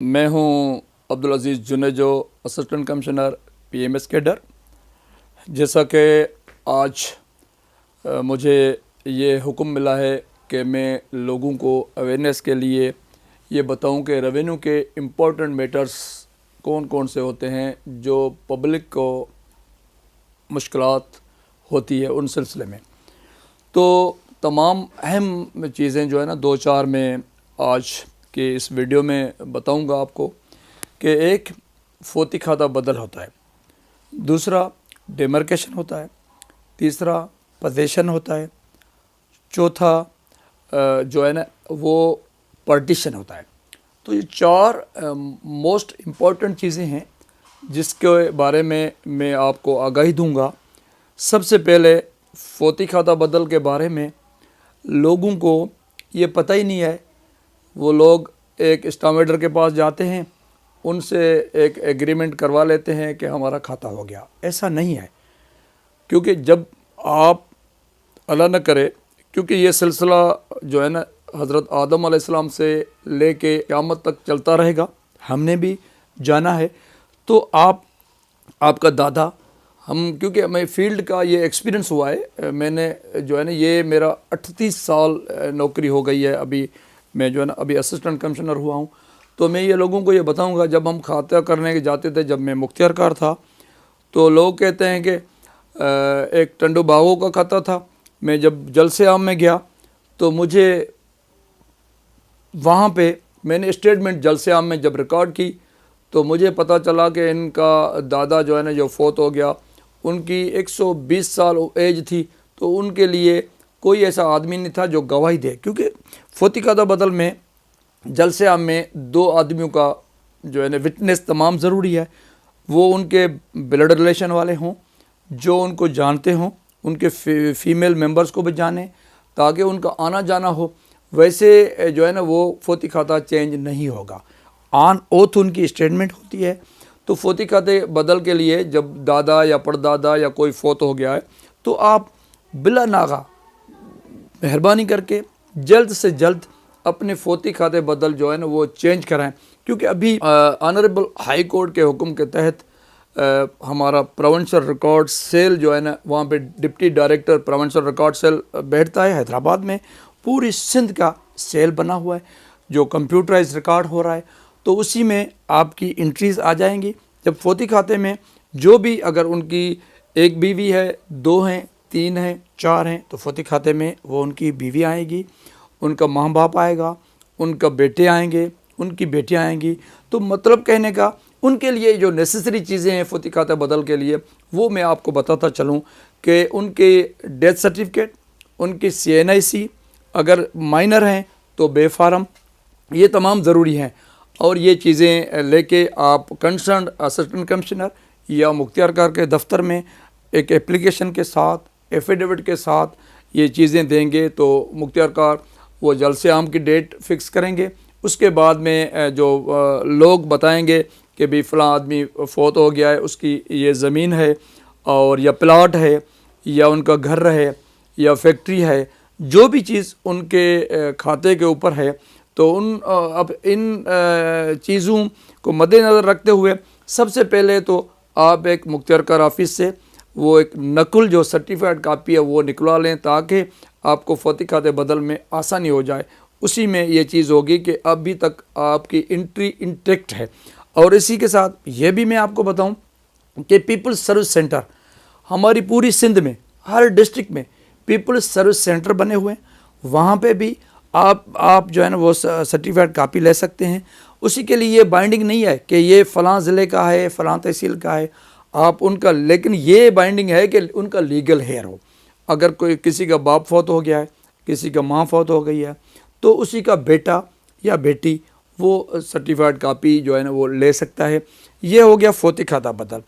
میں ہوں Abdul Aziz Junejo, assistant commissioner PMS cadre. جیسا کہ آج مجھے یہ حکم ملا ہے کہ میں لوگوں کو اویئرنیس کے لیے یہ بتاؤں کہ ریونیو کے امپورٹنٹ میٹرز کون کون سے ہوتے ہیں جو پبلک کو مشکلات ہوتی ہے ان سلسلے میں۔ تو تمام اہم چیزیں جو ہے نا 2-4 میں آج کے اس ویڈیو میں بتاؤں گا آپ کو کہ ایک فوتی کھاتہ بدل ہوتا ہے، دوسرا ڈیمارکیشن ہوتا ہے، تیسرا پوزیشن ہوتا ہے، چوتھا جو ہے نا وہ پارٹیشن ہوتا ہے۔ تو یہ 4 موسٹ امپورٹنٹ چیزیں ہیں جس کے بارے میں آپ کو آگاہی دوں گا۔ سب سے پہلے فوتی کھاتہ بدل کے بارے میں لوگوں کو یہ پتہ ہی نہیں ہے۔ وہ لوگ ایک اسٹامپیڈر کے پاس جاتے ہیں، ان سے ایک ایگریمنٹ کروا لیتے ہیں کہ ہمارا کھاتہ ہو گیا۔ ایسا نہیں ہے، کیونکہ جب آپ اللہ نہ کرے، کیونکہ یہ سلسلہ جو ہے نا حضرت آدم علیہ السلام سے لے کے قیامت تک چلتا رہے گا، ہم نے بھی جانا ہے۔ تو آپ کا دادا، کیونکہ ہمیں فیلڈ کا یہ ایکسپیرینس ہوا ہے، میں نے جو ہے نا یہ میرا 38 سال نوکری ہو گئی ہے، ابھی میں جو ہے نا ابھی اسسٹنٹ کمشنر ہوا ہوں۔ تو میں یہ لوگوں کو یہ بتاؤں گا، جب ہم کھاتہ کرنے کے جاتے تھے، جب میں مختار کار تھا، تو لوگ کہتے ہیں کہ ایک ٹنڈو باغوں کا کھاتہ تھا۔ میں جب جلسے عام میں گیا تو مجھے وہاں پہ میں نے اسٹیٹمنٹ جلسے عام میں جب ریکارڈ کی تو مجھے پتہ چلا کہ ان کا دادا جو ہے نا جو فوت ہو گیا، ان کی 120 سال ایج تھی، تو ان کے لیے کوئی ایسا آدمی نہیں تھا جو گواہی دے، کیونکہ فوتی کھاتہ بدل میں جلسے عام میں 2 آدمیوں کا جو ہے نا وٹنس تمام ضروری ہے۔ وہ ان کے بلڈ ریلیشن والے ہوں، جو ان کو جانتے ہوں، ان کے فیمیل ممبرز کو بھی جانیں تاکہ ان کا آنا جانا ہو۔ ویسے جو ہے نا وہ فوتی کھاتہ چینج نہیں ہوگا، آن اوتھ ان کی اسٹیٹمنٹ ہوتی ہے۔ تو فوتی کھاتے بدل کے لیے جب دادا یا پردادا یا کوئی فوت ہو گیا ہے تو آپ بلا ناغہ مہربانی کر کے جلد سے جلد اپنے فوتی کھاتے بدل جو ہے نا وہ چینج کرائیں، کیونکہ ابھی آنریبل ہائی کورٹ کے حکم کے تحت ہمارا پروونشل ریکارڈ سیل جو ہے نا وہاں پہ deputy director provincial record cell بیٹھتا ہے حیدرآباد میں، پوری سندھ کا سیل بنا ہوا ہے جو کمپیوٹرائز ریکارڈ ہو رہا ہے۔ تو اسی میں آپ کی انٹریز آ جائیں گی۔ جب فوتی کھاتے میں جو بھی اگر ان کی ایک بیوی ہے، 2 ہیں، 3 ہیں، 4 ہیں، تو فوتی کھاتے میں وہ ان کی بیوی آئے گی، ان کا ماں باپ آئے گا، ان کا بیٹے آئیں گے، ان کی بیٹیاں آئیں گی۔ تو مطلب کہنے کا ان کے لیے جو نیسیسری چیزیں ہیں فوتی کھاتہ بدل کے لیے، وہ میں آپ کو بتاتا چلوں کہ ان کے ڈیتھ سرٹیفکیٹ، ان کی CNIC، اگر مائنر ہیں تو بے فارم، یہ تمام ضروری ہیں۔ اور یہ چیزیں لے کے آپ کنسرنڈ اسسٹنٹ کمشنر یا مختار کار کے دفتر میں ایک اپلیکیشن کے ساتھ، ایفیڈیوٹ کے ساتھ یہ چیزیں دیں گے تو مختار کار وہ جلسے عام کی ڈیٹ فکس کریں گے۔ اس کے بعد میں جو لوگ بتائیں گے کہ بھی فلاں آدمی فوت ہو گیا ہے، اس کی یہ زمین ہے اور یا پلاٹ ہے یا ان کا گھر ہے یا فیکٹری ہے، جو بھی چیز ان کے کھاتے کے اوپر ہے، تو اب ان چیزوں کو مد نظر رکھتے ہوئے سب سے پہلے تو آپ ایک مختار کار آفس سے وہ ایک نقل جو سرٹیفائڈ کاپی ہے وہ نکلوا لیں تاکہ آپ کو فوتی کھاتے بدل میں آسانی ہو جائے۔ اسی میں یہ چیز ہوگی کہ ابھی تک آپ کی انٹری انٹیکٹ ہے۔ اور اسی کے ساتھ یہ بھی میں آپ کو بتاؤں کہ پیپلز سروس سینٹر ہماری پوری سندھ میں ہر ڈسٹرکٹ میں پیپلز سروس سینٹر بنے ہوئے ہیں، وہاں پہ بھی آپ جو ہے نا وہ سرٹیفائڈ کاپی لے سکتے ہیں۔ اسی کے لیے یہ بائنڈنگ نہیں ہے کہ یہ فلاں ضلع کا ہے، فلاں تحصیل کا ہے، آپ ان کا، لیکن یہ بائنڈنگ ہے کہ ان کا لیگل ہیئر ہو۔ اگر کوئی کسی کا باپ فوت ہو گیا ہے، کسی کا ماں فوت ہو گئی ہے، تو اسی کا بیٹا یا بیٹی وہ سرٹیفائڈ کاپی جو ہے نا وہ لے سکتا ہے۔ یہ ہو گیا فوتی کھاتہ بدل۔